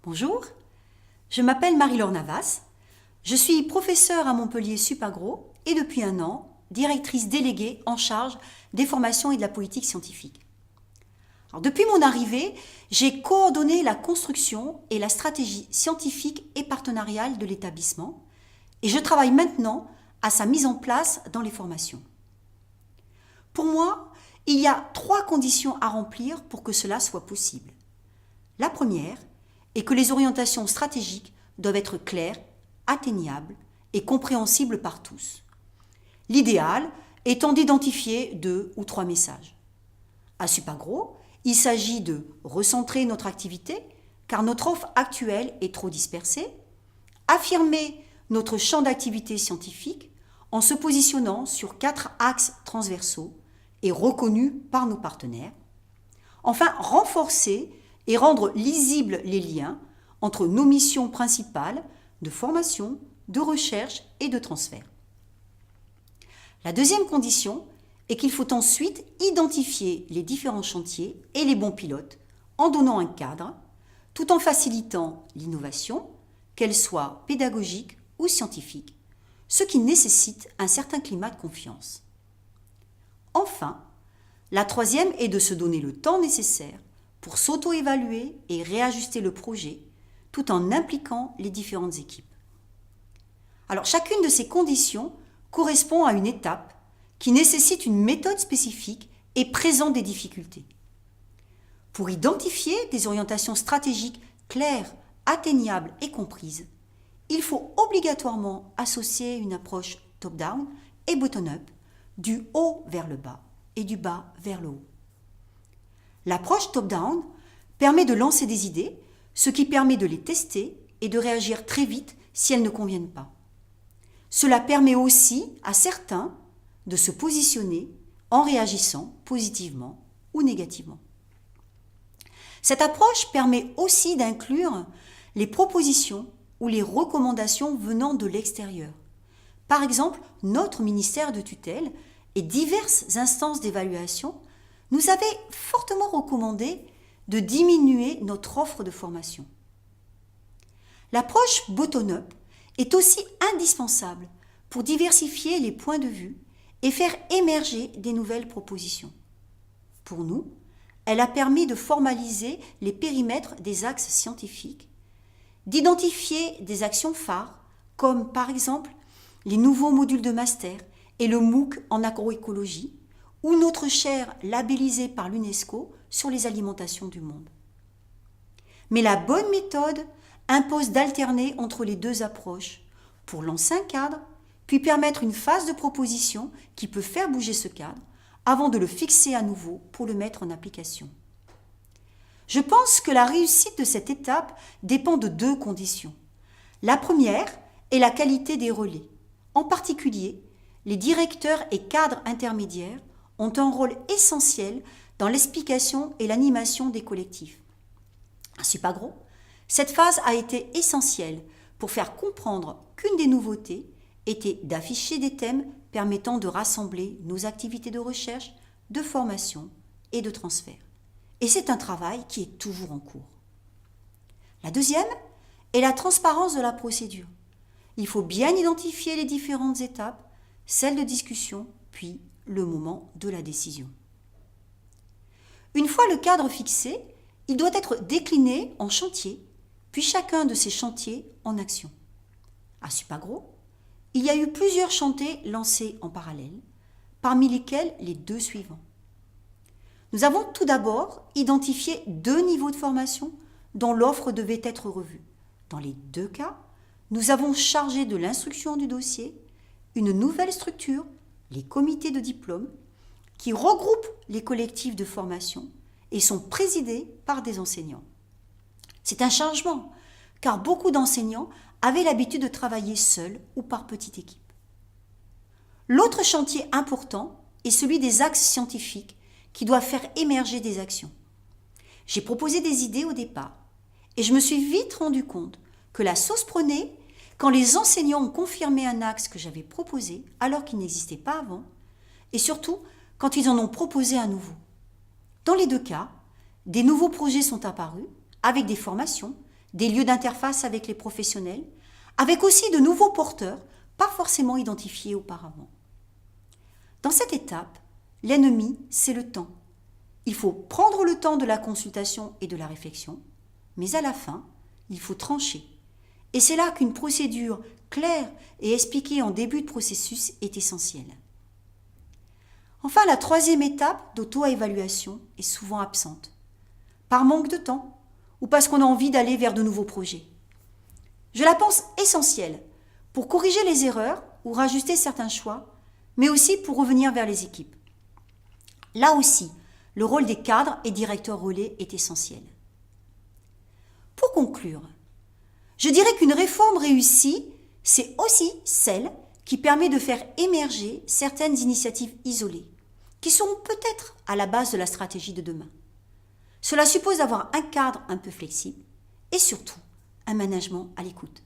Bonjour, je m'appelle Marie-Laure Navas. Je suis professeure à Montpellier Supagro et depuis un an, directrice déléguée en charge des formations et de la politique scientifique. Alors, depuis mon arrivée, j'ai coordonné la construction et la stratégie scientifique et partenariale de l'établissement et je travaille maintenant à sa mise en place dans les formations. Pour moi, il y a 3 conditions à remplir pour que cela soit possible. La première est que les orientations stratégiques doivent être claires, atteignables et compréhensibles par tous. L'idéal étant d'identifier 2 ou 3 messages. À Supagro, il s'agit de recentrer notre activité car notre offre actuelle est trop dispersée, affirmer notre champ d'activité scientifique en se positionnant sur 4 axes transversaux et reconnus par nos partenaires. Enfin, renforcer et rendre lisibles les liens entre nos missions principales de formation, de recherche et de transfert. La deuxième condition est qu'il faut ensuite identifier les différents chantiers et les bons pilotes en donnant un cadre, tout en facilitant l'innovation, qu'elle soit pédagogique ou scientifique, ce qui nécessite un certain climat de confiance. Enfin, la troisième est de se donner le temps nécessaire pour s'auto-évaluer et réajuster le projet tout en impliquant les différentes équipes. Alors chacune de ces conditions correspond à une étape qui nécessite une méthode spécifique et présente des difficultés. Pour identifier des orientations stratégiques claires, atteignables et comprises, il faut obligatoirement associer une approche top-down et bottom-up, du haut vers le bas et du bas vers le haut. L'approche top-down permet de lancer des idées, ce qui permet de les tester et de réagir très vite si elles ne conviennent pas. Cela permet aussi à certains de se positionner en réagissant positivement ou négativement. Cette approche permet aussi d'inclure les propositions ou les recommandations venant de l'extérieur. Par exemple, notre ministère de tutelle et diverses instances d'évaluation nous avaient fortement recommandé de diminuer notre offre de formation. L'approche bottom-up est aussi indispensable pour diversifier les points de vue et faire émerger des nouvelles propositions. Pour nous, elle a permis de formaliser les périmètres des axes scientifiques, d'identifier des actions phares, comme par exemple les nouveaux modules de master et le MOOC en agroécologie, ou notre chaire labellisée par l'UNESCO sur les alimentations du monde. Mais la bonne méthode impose d'alterner entre les 2 approches pour lancer un cadre, puis permettre une phase de proposition qui peut faire bouger ce cadre avant de le fixer à nouveau pour le mettre en application. Je pense que la réussite de cette étape dépend de 2 conditions. La première est la qualité des relais. En particulier, les directeurs et cadres intermédiaires ont un rôle essentiel dans l'explication et l'animation des collectifs. À Supagro, cette phase a été essentielle pour faire comprendre qu'une des nouveautés était d'afficher des thèmes permettant de rassembler nos activités de recherche, de formation et de transfert. Et c'est un travail qui est toujours en cours. La deuxième est la transparence de la procédure. Il faut bien identifier les différentes étapes, celles de discussion, puis le moment de la décision. Une fois le cadre fixé, il doit être décliné en chantiers, puis chacun de ces chantiers en action. À Supagro, il y a eu plusieurs chantiers lancés en parallèle, parmi lesquels les 2 suivants. Nous avons tout d'abord identifié 2 niveaux de formation dont l'offre devait être revue. Dans les 2 cas, nous avons chargé de l'instruction du dossier une nouvelle structure, les comités de diplôme, qui regroupent les collectifs de formation et sont présidés par des enseignants. C'est un changement, car beaucoup d'enseignants avaient l'habitude de travailler seuls ou par petite équipe. L'autre chantier important est celui des axes scientifiques qui doivent faire émerger des actions. J'ai proposé des idées au départ et je me suis vite rendu compte que la sauce prenait quand les enseignants ont confirmé un axe que j'avais proposé alors qu'il n'existait pas avant et surtout quand ils en ont proposé un nouveau. Dans les 2 cas, des nouveaux projets sont apparus avec des formations, des lieux d'interface avec les professionnels, avec aussi de nouveaux porteurs, pas forcément identifiés auparavant. Dans cette étape, l'ennemi, c'est le temps. Il faut prendre le temps de la consultation et de la réflexion, mais à la fin, il faut trancher. Et c'est là qu'une procédure claire et expliquée en début de processus est essentielle. Enfin, la troisième étape d'auto-évaluation est souvent absente, par manque de temps ou parce qu'on a envie d'aller vers de nouveaux projets. Je la pense essentielle pour corriger les erreurs ou rajuster certains choix, mais aussi pour revenir vers les équipes. Là aussi, le rôle des cadres et directeurs relais est essentiel. Pour conclure, je dirais qu'une réforme réussie, c'est aussi celle qui permet de faire émerger certaines initiatives isolées, qui seront peut-être à la base de la stratégie de demain. Cela suppose d'avoir un cadre un peu flexible et surtout un management à l'écoute.